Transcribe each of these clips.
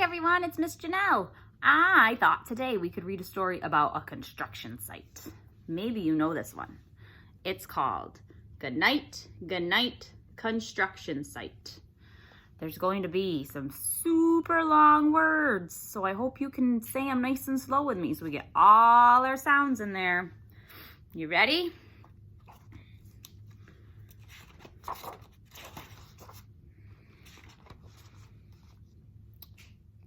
everyone, it's Miss Janelle. I thought today we could read a story about a construction site. Maybe you know this one. It's called Goodnight, Goodnight Construction Site. There's going to be some super long words, so I hope you can say them nice and slow with me so we get all our sounds in there. You ready?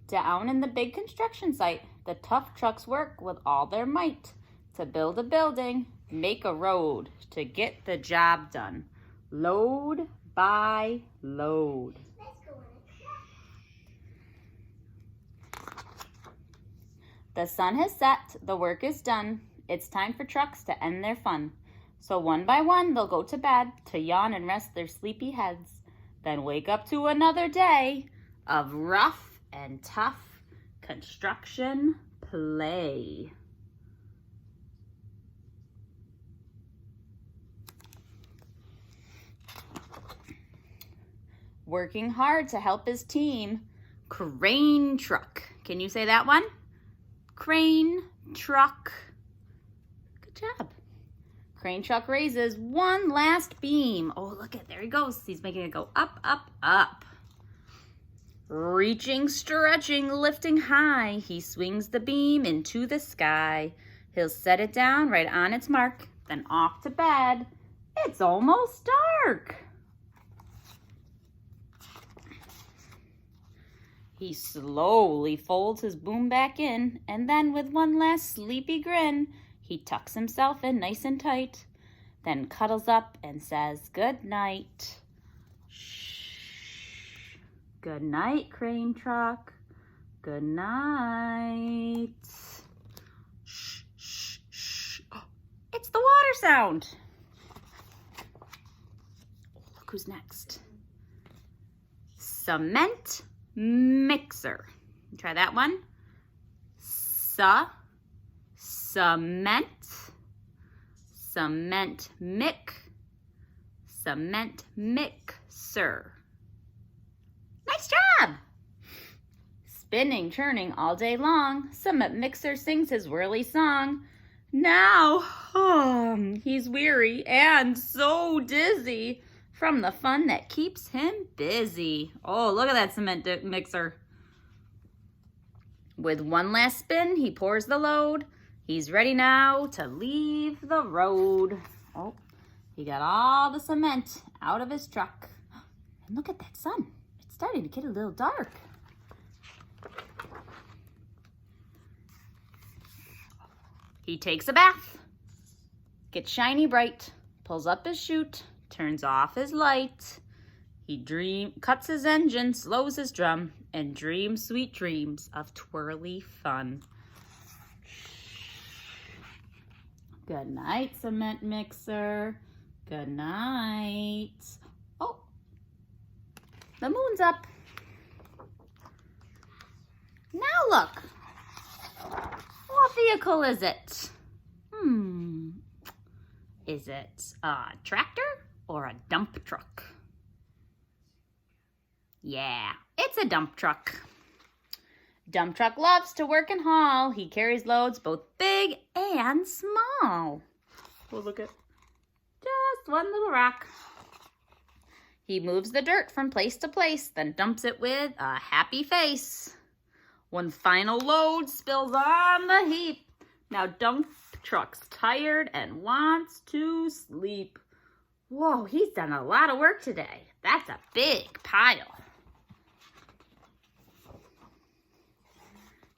Down in the big construction site, the tough trucks work with all their might to build a building, make a road, to get the job done. Load by load. The sun has set, the work is done. It's time for trucks to end their fun. So one by one they'll go to bed to yawn and rest their sleepy heads, then wake up to another day of rough and tough construction play. Working hard to help his team, crane truck. Can you say that one? Crane truck. Good job. Crane truck raises one last beam. Oh, look at, there he goes. He's making it go up, up, up. Reaching, stretching, lifting high, he swings the beam into the sky. He'll set it down right on its mark, then off to bed. It's almost dark. He slowly folds his boom back in, and then with one last sleepy grin, he tucks himself in nice and tight, then cuddles up and says good night. Good night, crane truck. Good night. Shh, shh, shh. Oh, it's the water sound. Oh, look who's next. Cement mixer. Try that one. Cement. Cement mixer. Nice job! Spinning, churning all day long, cement mixer sings his whirly song. Now, he's weary and so dizzy from the fun that keeps him busy. Oh, look at that cement mixer. With one last spin, he pours the load. He's ready now to leave the road. Oh, he got all the cement out of his truck. And look at that sun. Starting to get a little dark. He takes a bath, gets shiny bright, pulls up his chute, turns off his light. He cuts his engine, slows his drum, and dreams sweet dreams of twirly fun. Good night, cement mixer. Good night. Oh, the moon's up. Now look. What vehicle is it? Is it a tractor or a dump truck? Yeah, it's a dump truck. Dump truck loves to work and haul. He carries loads both big and small. Oh, look at just one little rock. He moves the dirt from place to place, then dumps it with a happy face. One final load spills on the heap. Now dump truck's tired and wants to sleep. Whoa, he's done a lot of work today. That's a big pile.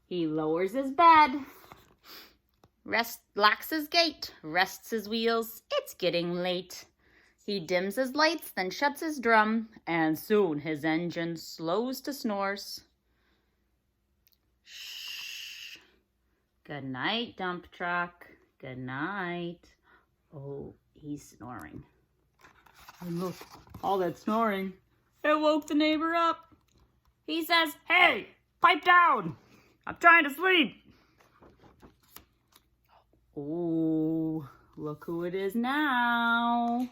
He lowers his bed, locks his gate, rests his wheels. It's getting late. He dims his lights, then shuts his drum, and soon his engine slows to snores. Shh. Good night, dump truck. Good night. Oh, he's snoring. And look, all that snoring, it woke the neighbor up. He says, "Hey, pipe down. I'm trying to sleep." Oh, look who it is now.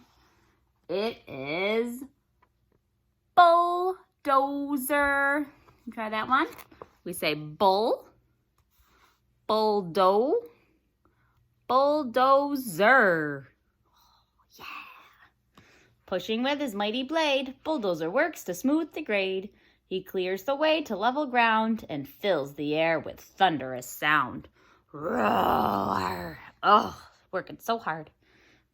It is bulldozer. Try that one. We say bull, bulldoze, bulldozer. Yeah. Pushing with his mighty blade, bulldozer works to smooth the grade. He clears the way to level ground and fills the air with thunderous sound. Roar! Oh, working so hard.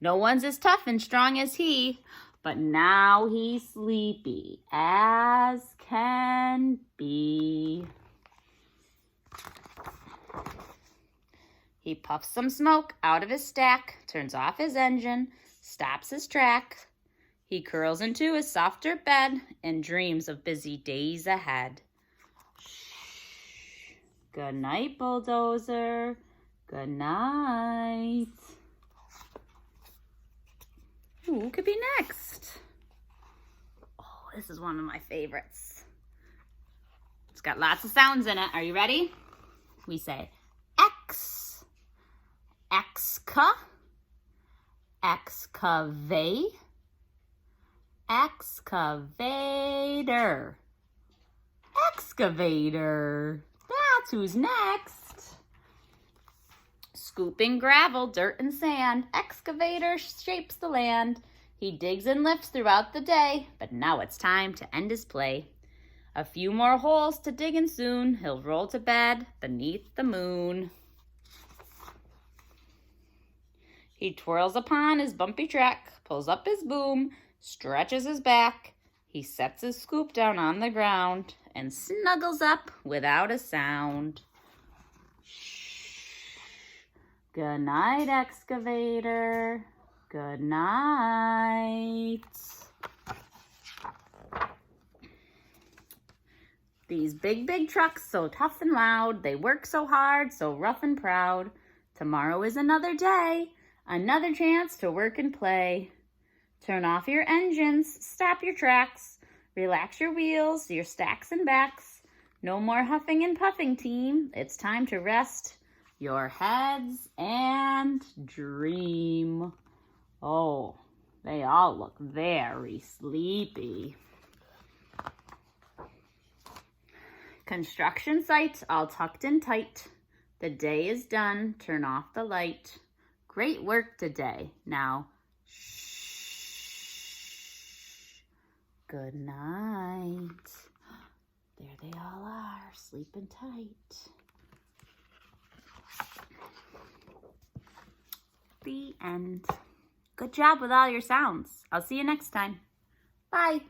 No one's as tough and strong as he, but now he's sleepy as can be. He puffs some smoke out of his stack, turns off his engine, stops his track. He curls into his softer bed and dreams of busy days ahead. Shh. Good night, bulldozer. Good night. Who could be next? Oh, this is one of my favorites. It's got lots of sounds in it. Are you ready? We say X, exca, excavate, excavator, excavator. That's who's next. Scooping gravel, dirt, and sand, excavator shapes the land. He digs and lifts throughout the day, but now it's time to end his play. A few more holes to dig and soon he'll roll to bed beneath the moon. He twirls upon his bumpy track, pulls up his boom, stretches his back. He sets his scoop down on the ground and snuggles up without a sound. Shh. Good night, excavator. Good night. These big trucks, so tough and loud, they work so hard, so rough and proud. Tomorrow is another day, another chance to work and play. Turn off your engines, stop your tracks, relax your wheels, your stacks and backs. No more huffing and puffing, team. It's time to rest your heads and dream. Oh, they all look very sleepy. Construction sites all tucked in tight. The day is done. Turn off the light. Great work today. Now, shh. Good night. There they all are, sleeping tight. The end. Good job with all your sounds. I'll see you next time. Bye.